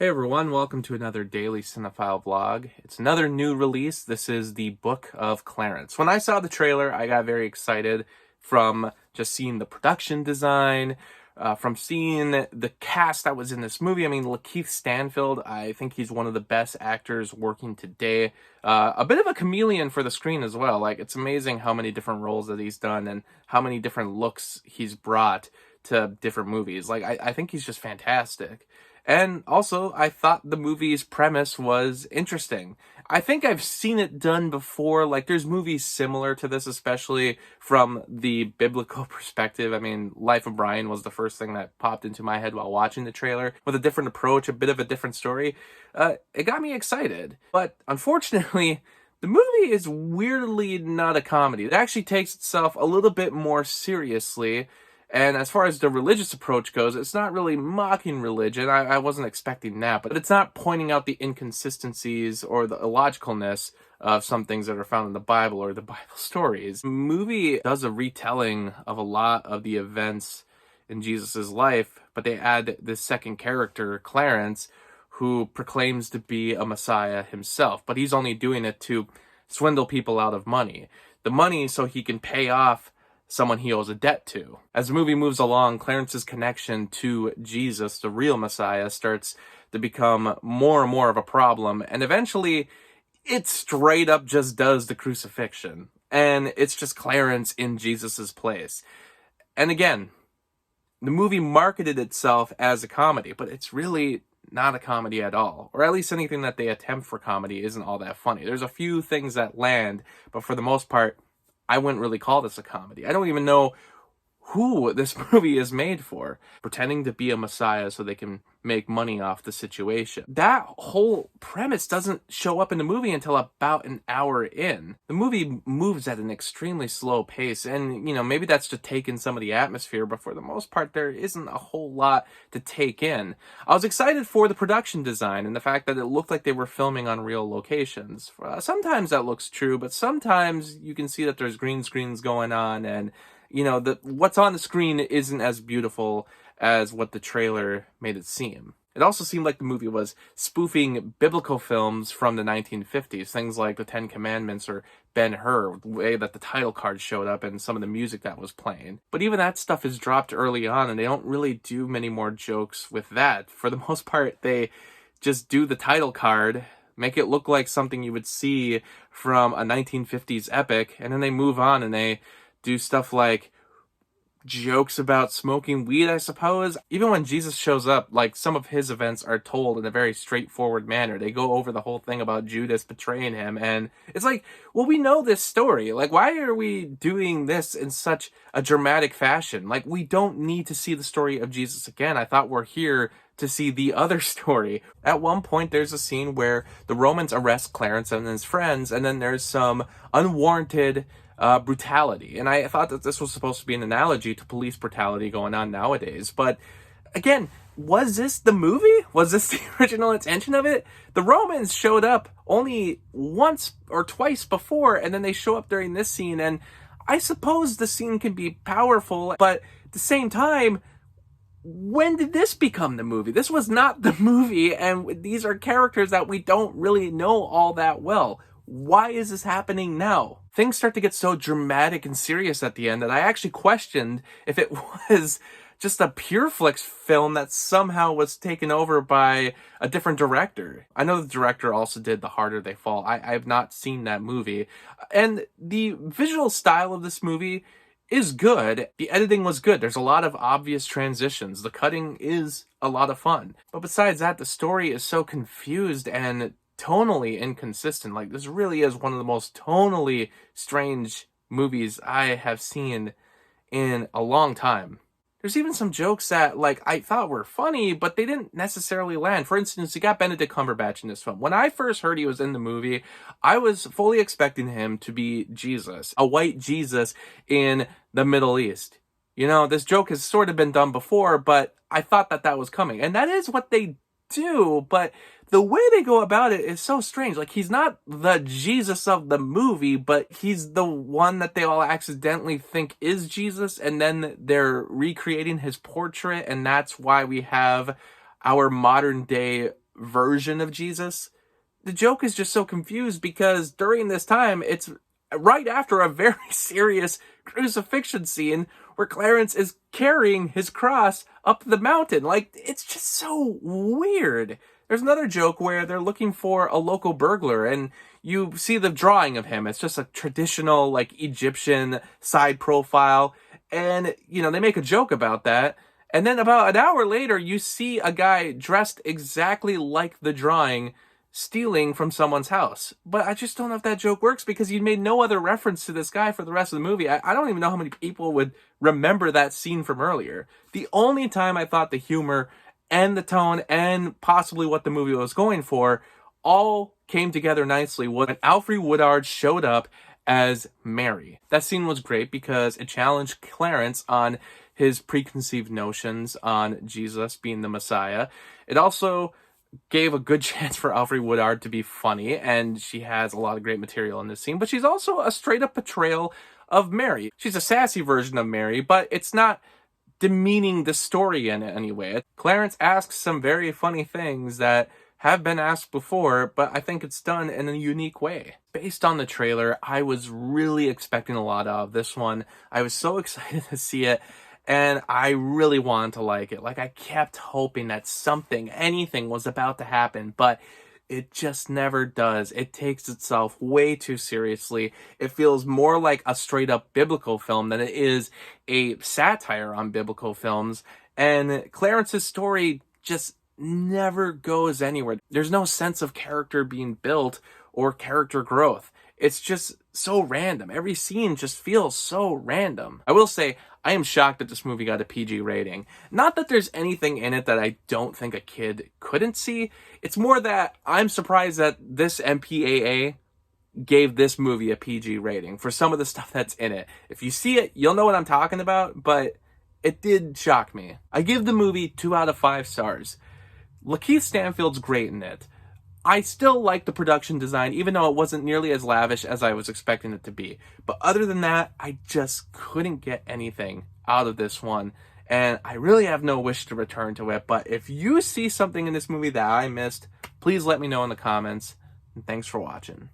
Hey everyone, welcome to another daily cinephile vlog. It's another new release. This is the Book of Clarence. When I saw the trailer, I got very excited from just seeing the production design, from seeing the cast that was in this movie. I mean, Lakeith Stanfield, I think he's one of the best actors working today. A bit of a chameleon for the screen as well. Like, it's amazing how many different roles that he's done and how many different looks he's brought to different movies. Like, I think he's just fantastic. And also, I thought the movie's premise was interesting. I think I've seen it done before. Like, there's movies similar to this, especially from the biblical perspective. I mean, Life of Brian was the first thing that popped into my head while watching the trailer, with a different approach, a bit of a different story. It got me excited. But unfortunately, the movie is weirdly not a comedy. It actually takes itself a little bit more seriously. And as far as the religious approach goes, it's not really mocking religion. I wasn't expecting that, but it's not pointing out the inconsistencies or the illogicalness of some things that are found in the Bible or the Bible stories. The movie does a retelling of a lot of the events in Jesus' life, but they add this second character, Clarence, who proclaims to be a Messiah himself, but he's only doing it to swindle people out of money. The money so he can pay off someone he owes a debt to. As the movie moves along, Clarence's connection to Jesus, the real Messiah, starts to become more and more of a problem, and eventually it straight up just does the crucifixion. And it's just Clarence in Jesus's place. And again, the movie marketed itself as a comedy, but it's really not a comedy at all. Or at least anything that they attempt for comedy isn't all that funny. There's a few things that land, but for the most part, I wouldn't really call this a comedy. I don't even know who this movie is made for, pretending to be a messiah so they can make money off the situation. That whole premise doesn't show up in the movie until about an hour in. The movie moves at an extremely slow pace, and maybe that's to take in some of the atmosphere, but for the most part there isn't a whole lot to take in. I was excited for the production design and the fact that it looked like they were filming on real locations. Sometimes that looks true, but sometimes you can see that there's green screens going on, and what's on the screen isn't as beautiful as what the trailer made it seem. It also seemed like the movie was spoofing biblical films from the 1950s, things like the Ten Commandments or Ben-Hur, the way that the title card showed up and some of the music that was playing. But even that stuff is dropped early on, and they don't really do many more jokes with that. For the most part, they just do the title card, make it look like something you would see from a 1950s epic, and then they move on and they do stuff like jokes about smoking weed, I suppose. Even when Jesus shows up, like, some of his events are told in a very straightforward manner. They go over the whole thing about Judas betraying him, and it's like, well, we know this story. Like, why are we doing this in such a dramatic fashion? Like, we don't need to see the story of Jesus again. I thought we're here to see the other story. At one point, there's a scene where the Romans arrest Clarence and his friends, and then there's some unwarranted brutality. And I thought that this was supposed to be an analogy to police brutality going on nowadays. But again, was this the movie? Was this the original intention of it? The Romans showed up only once or twice before, and then they show up during this scene. And I suppose the scene can be powerful, but at the same time, when did this become the movie? This was not the movie, and these are characters that we don't really know all that well. Why is this happening now? Things start to get so dramatic and serious at the end that I actually questioned if it was just a PureFlix film that somehow was taken over by a different director. I know the director also did The Harder They Fall. I have not seen that movie. And the visual style of this movie is good. The editing was good. There's a lot of obvious transitions. The cutting is a lot of fun. But besides that, the story is so confused and tonally inconsistent. Like, this really is one of the most tonally strange movies I have seen in a long time. There's even some jokes that, like, I thought were funny, but they didn't necessarily land. For instance, you got Benedict Cumberbatch in this film. When I first heard he was in the movie, I was fully expecting him to be Jesus, a white Jesus in the Middle East. This joke has sort of been done before, but I thought that was coming. And that is what they do, but the way they go about it is so strange. Like, he's not the Jesus of the movie, but he's the one that they all accidentally think is Jesus, and then they're recreating his portrait, and that's why we have our modern day version of Jesus, the joke is just so confused because during this time, it's right after a very serious crucifixion scene where Clarence is carrying his cross up the mountain. Like, it's just so weird. There's another joke where they're looking for a local burglar and you see the drawing of him. It's just a traditional, like, Egyptian side profile. And, you know, they make a joke about that. And then about an hour later, you see a guy dressed exactly like the drawing stealing from someone's house. But I just don't know if that joke works because you made no other reference to this guy for the rest of the movie. I don't even know how many people would remember that scene from earlier. The only time I thought the humor and the tone and possibly what the movie was going for all came together nicely when Alfre Woodard showed up as Mary. That scene was great because it challenged Clarence on his preconceived notions on Jesus being the Messiah. It also gave a good chance for Alfre Woodard to be funny, and she has a lot of great material in this scene, but she's also a straight-up portrayal of Mary. She's a sassy version of Mary, but it's not demeaning the story in any way. Clarence asks some very funny things that have been asked before, but I think it's done in a unique way. Based on the trailer, I was really expecting a lot of this one. I was so excited to see it, and I really wanted to like it. Like, I kept hoping that something, anything was about to happen, but it just never does. It takes itself way too seriously. It feels more like a straight-up biblical film than it is a satire on biblical films, and Clarence's story just never goes anywhere. There's no sense of character being built or character growth. It's just so random. Every scene just feels so random. I will say, I am shocked that this movie got a PG rating. Not that there's anything in it that I don't think a kid couldn't see. It's more that I'm surprised that this MPAA gave this movie a PG rating for some of the stuff that's in it. If you see it, you'll know what I'm talking about, but it did shock me. I give the movie 2 out of 5 stars. Lakeith Stanfield's great in it. I still like the production design, even though it wasn't nearly as lavish as I was expecting it to be. But other than that, I just couldn't get anything out of this one. And I really have no wish to return to it. But if you see something in this movie that I missed, please let me know in the comments. And thanks for watching.